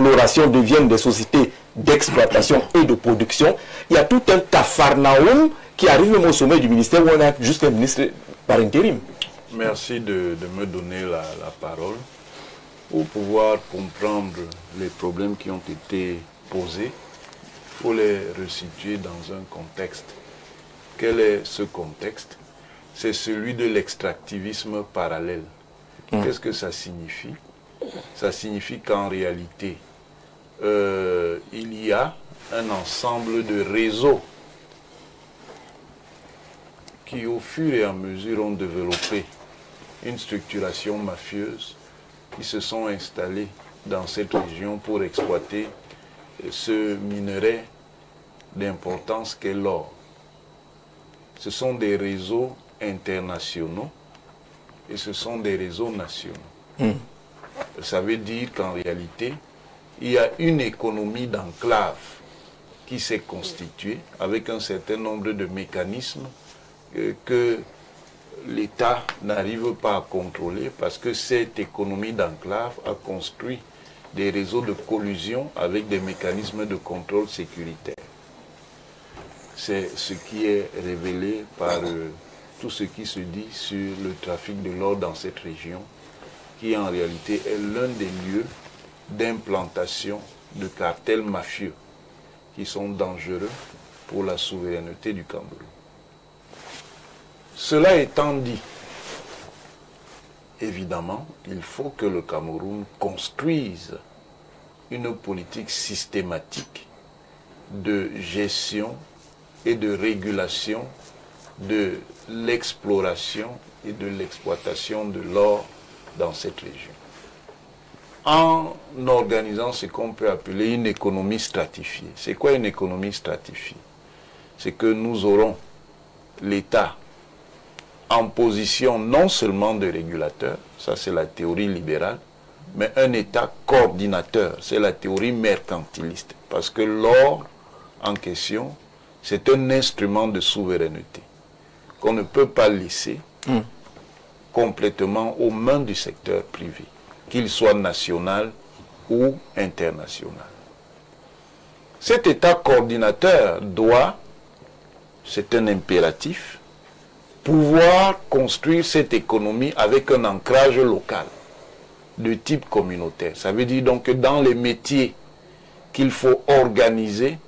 d'exploration deviennent des sociétés d'exploitation et de production. Il y a tout un capharnaüm qui arrive même au sommet du ministère où on a juste un ministre par intérim. Merci de me donner la parole pour pouvoir comprendre les problèmes qui ont été posés. Il faut les resituer dans un contexte. Quel est ce contexte? C'est celui de l'extractivisme parallèle. Qu'est-ce que ça signifie? Ça signifie qu'en réalité, il y a un ensemble de réseaux qui, au fur et à mesure, ont développé une structuration mafieuse, qui se sont installés dans cette région pour exploiter ce minerai d'importance qu'est l'or. Ce sont des réseaux internationaux et ce sont des réseaux nationaux. Ça veut dire qu'en réalité, il y a une économie d'enclave qui s'est constituée avec un certain nombre de mécanismes que l'État n'arrive pas à contrôler parce que cette économie d'enclave a construit des réseaux de collusion avec des mécanismes de contrôle sécuritaire. C'est ce qui est révélé par tout ce qui se dit sur le trafic de l'or dans cette région, qui en réalité est l'un des lieux d'implantation de cartels mafieux qui sont dangereux pour la souveraineté du Cameroun. Cela étant dit, évidemment, il faut que le Cameroun construise une politique systématique de gestion et de régulation de l'exploration et de l'exploitation de l'or dans cette région. En organisant ce qu'on peut appeler une économie stratifiée. C'est quoi une économie stratifiée? C'est que nous aurons l'État en position non seulement de régulateur, ça c'est la théorie libérale, mais un État coordinateur, c'est la théorie mercantiliste. Parce que l'or en question, c'est un instrument de souveraineté qu'on ne peut pas laisser complètement aux mains du secteur privé, qu'il soit national ou international. Cet État coordinateur doit, c'est un impératif, pouvoir construire cette économie avec un ancrage local de type communautaire. Ça veut dire donc que dans les métiers qu'il faut organiser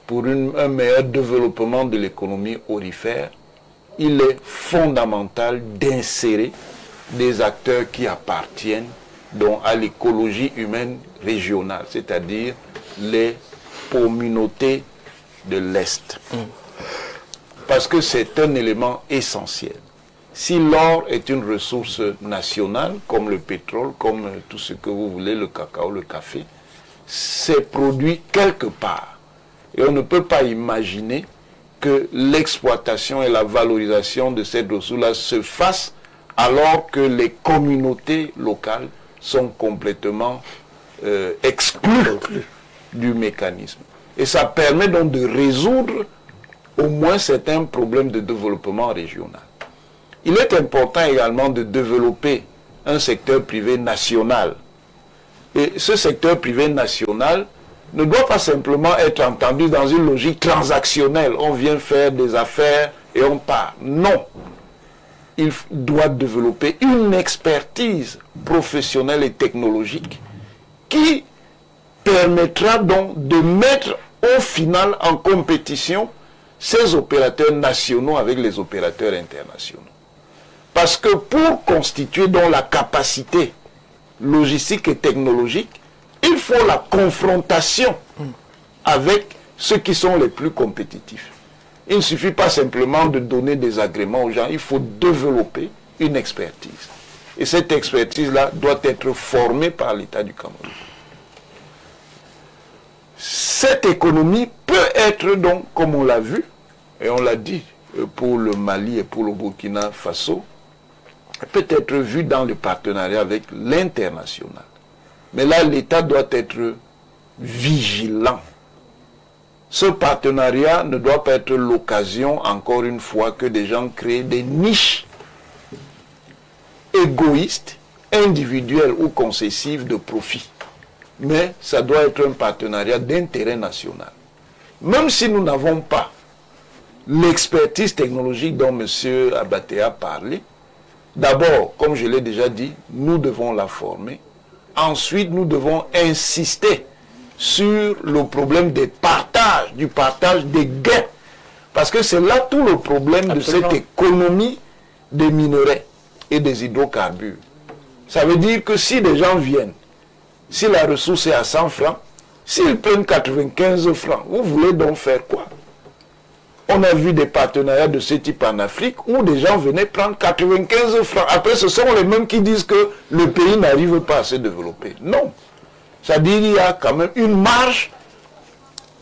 pour un meilleur développement de l'économie aurifère, il est fondamental d'insérer des acteurs qui appartiennent donc à l'écologie humaine régionale, c'est-à-dire les communautés de l'Est. Parce que c'est un élément essentiel. Si l'or est une ressource nationale, comme le pétrole, comme tout ce que vous voulez, le cacao, le café, c'est produit quelque part. Et on ne peut pas imaginer que l'exploitation et la valorisation de cette ressource-là se fassent alors que les communautés locales sont complètement exclues du mécanisme. Et ça permet donc de résoudre au moins certains problèmes de développement régional. Il est important également de développer un secteur privé national. Et ce secteur privé national ne doit pas simplement être entendu dans une logique transactionnelle. On vient faire des affaires et on part. Non. Il doit développer une expertise professionnelle et technologique qui permettra donc de mettre au final en compétition ces opérateurs nationaux avec les opérateurs internationaux. Parce que pour constituer donc la capacité logistique et technologique, il faut la confrontation avec ceux qui sont les plus compétitifs. Il ne suffit pas simplement de donner des agréments aux gens, il faut développer une expertise. Et cette expertise-là doit être formée par l'État du Cameroun. Cette économie peut être donc, comme on l'a vu, et on l'a dit pour le Mali et pour le Burkina Faso, peut être vue dans le partenariat avec l'international. Mais là, l'État doit être vigilant. Ce partenariat ne doit pas être l'occasion, encore une fois, que des gens créent des niches égoïstes, individuelles ou concessives de profit. mais ça doit être un partenariat d'intérêt national. Même si nous n'avons pas l'expertise technologique dont M. Abaté a parlé, d'abord, comme je l'ai déjà dit, nous devons la former. Ensuite, nous devons insister sur le problème du partage des gains. Parce que c'est là tout le problème Absolument. de cette économie des minerais et des hydrocarbures. Ça veut dire que si des gens viennent, si la ressource est à 100 francs, s'ils prennent 95 francs, vous voulez donc faire quoi? On a vu des partenariats de ce type en Afrique où des gens venaient prendre 95 francs. Après, ce sont les mêmes qui disent que le pays n'arrive pas à se développer. Non. C'est-à-dire qu'il y a quand même une marge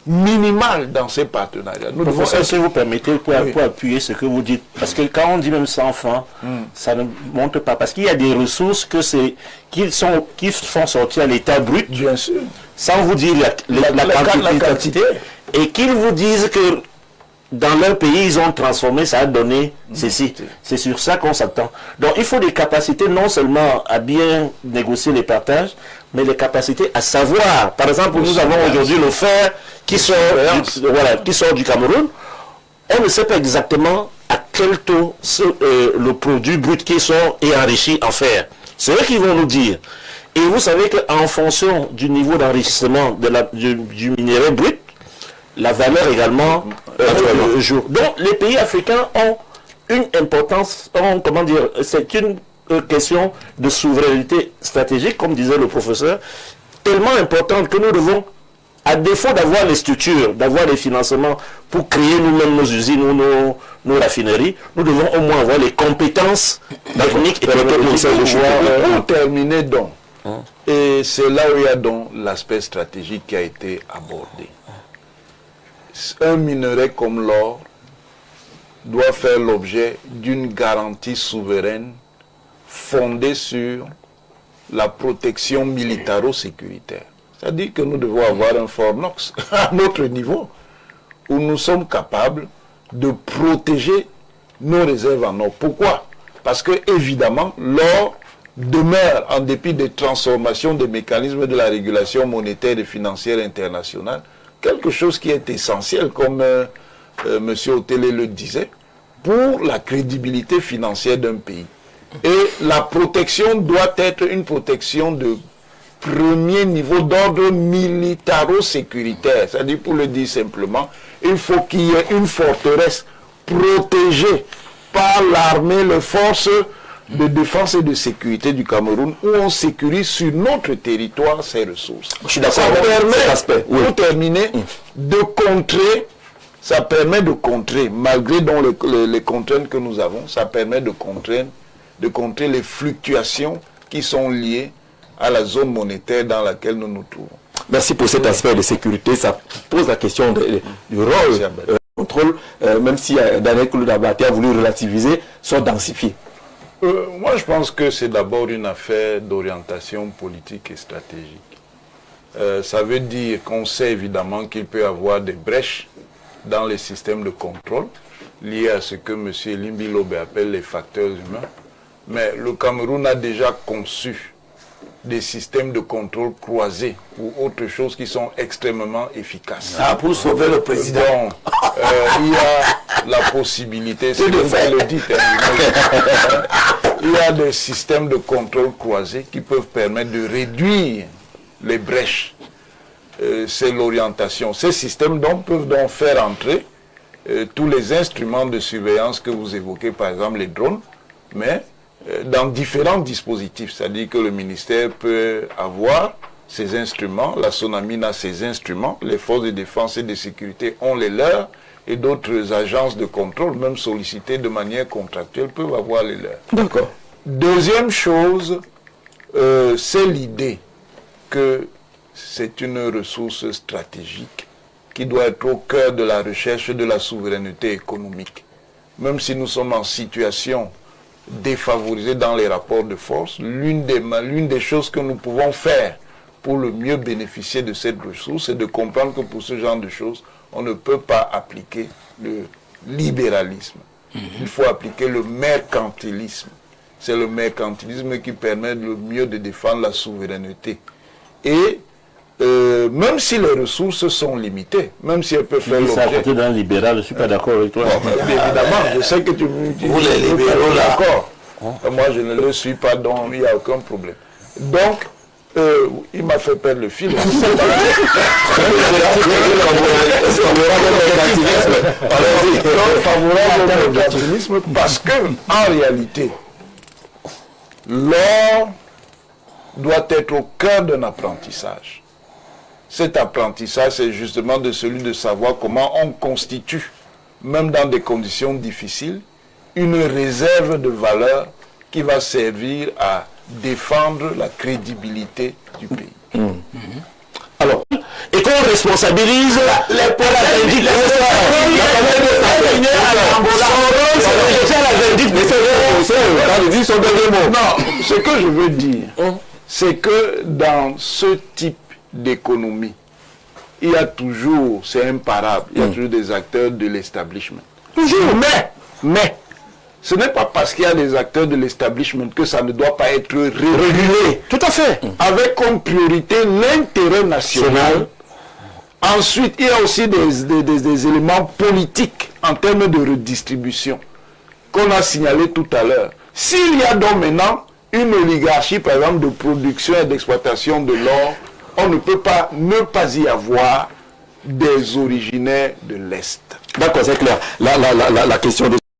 minimale dans ces partenariats. Nous devons Professeur, si vous permettez, pour appuyer ce que vous dites, parce que quand on dit même 100 francs, ça ne monte pas, parce qu'il y a des ressources qui font sortir l'état brut, bien sûr, sans vous dire la quantité, et qu'ils vous disent que dans leur pays, ils ont transformé, ça a donné ceci. C'est sur ça qu'on s'attend. Donc, il faut des capacités non seulement à bien négocier les partages, mais les capacités à savoir. Par exemple, nous avons aujourd'hui le fer qui sort du Cameroun. On ne sait pas exactement à quel taux le produit brut qui sort est enrichi en fer. C'est eux qui vont nous dire. Et vous savez qu'en fonction du niveau d'enrichissement du minerai brut, la valeur également joue. Donc les pays africains ont une importance, comment dire, c'est une question de souveraineté stratégique, comme disait le professeur, tellement importante que nous devons, à défaut d'avoir les structures, d'avoir les financements pour créer nous-mêmes nos usines ou nos raffineries, nous devons au moins avoir les compétences techniques et technologiques pour terminer donc. Et c'est là où il y a donc l'aspect stratégique qui a été abordé. Un minerai comme l'or doit faire l'objet d'une garantie souveraine fondée sur la protection militaro-sécuritaire. C'est-à-dire que nous devons avoir un Fort Knox à notre niveau où nous sommes capables de protéger nos réserves en or. Pourquoi? Parce que évidemment l'or demeure, en dépit des transformations des mécanismes de la régulation monétaire et financière internationale, quelque chose qui est essentiel, comme M. Otélé le disait, pour la crédibilité financière d'un pays. Et la protection doit être une protection de premier niveau d'ordre militaro-sécuritaire. C'est-à-dire, pour le dire simplement, il faut qu'il y ait une forteresse protégée par l'armée, les forces de défense et de sécurité du Cameroun, où on sécurise sur notre territoire ses ressources. Je suis d'accord ça avec permet, cet aspect. Oui. pour terminer, de contrer, ça permet de contrer, malgré donc les contraintes que nous avons, ça permet de contrer les fluctuations qui sont liées à la zone monétaire dans laquelle nous nous trouvons. Merci pour cet aspect de sécurité. Ça pose la question du rôle contrôle, même si Daniel Koulou-Dabaté a voulu relativiser, soit densifié. Moi, je pense que c'est d'abord une affaire d'orientation politique et stratégique. Ça veut dire qu'on sait évidemment qu'il peut y avoir des brèches dans les systèmes de contrôle liés à ce que M. Limbi Lobe appelle les facteurs humains. Mais le Cameroun a déjà conçu des systèmes de contrôle croisés ou autre chose qui sont extrêmement efficaces. Ah, pour sauver le président. Donc, il y a la possibilité, c'est comme vous le dites, il y a des systèmes de contrôle croisés qui peuvent permettre de réduire les brèches. C'est l'orientation. Ces systèmes peuvent donc faire entrer tous les instruments de surveillance que vous évoquez, par exemple les drones, mais dans différents dispositifs. C'est-à-dire que le ministère peut avoir ses instruments, la SONAMINE a ses instruments, les forces de défense et de sécurité ont les leurs, et d'autres agences de contrôle, même sollicitées de manière contractuelle, peuvent avoir les leurs. D'accord. Deuxième chose, c'est l'idée que c'est une ressource stratégique qui doit être au cœur de la recherche de la souveraineté économique. Même si nous sommes en situation défavorisée dans les rapports de force, l'une des choses que nous pouvons faire pour le mieux bénéficier de cette ressource, c'est de comprendre que pour ce genre de choses, on ne peut pas appliquer le libéralisme. Il faut appliquer le mercantilisme. C'est le mercantilisme qui permet le mieux de défendre la souveraineté. Et même si les ressources sont limitées, même si elles peuvent faire C'est à l'objet... côté d'un libéral, je ne suis pas d'accord avec toi. Bon, évidemment, je sais que tu Vous les libéraux, là. d'accord. Moi, je ne le suis pas, donc il n'y a aucun problème. Donc, il m'a fait perdre le fil. Favorable au opportunisme parce que, en réalité, l'or doit être au cœur d'un apprentissage. Cet apprentissage, c'est justement de celui de savoir comment on constitue, même dans des conditions difficiles, une réserve de valeur qui va servir à défendre la crédibilité du pays. Alors, et qu'on responsabilise les Non, ce que je veux dire, c'est que dans ce type d'économie, il y a toujours, c'est imparable, il y a toujours des acteurs de l'establishment. Toujours, mais, ce n'est pas parce qu'il y a des acteurs de l'establishment que ça ne doit pas être régulé. Tout à fait. Avec comme priorité l'intérêt national. Ensuite, il y a aussi des éléments politiques en termes de redistribution qu'on a signalé tout à l'heure. S'il y a donc maintenant une oligarchie, par exemple, de production et d'exploitation de l'or, on ne peut pas ne pas y avoir des originaires de l'Est. D'accord, c'est clair. La question de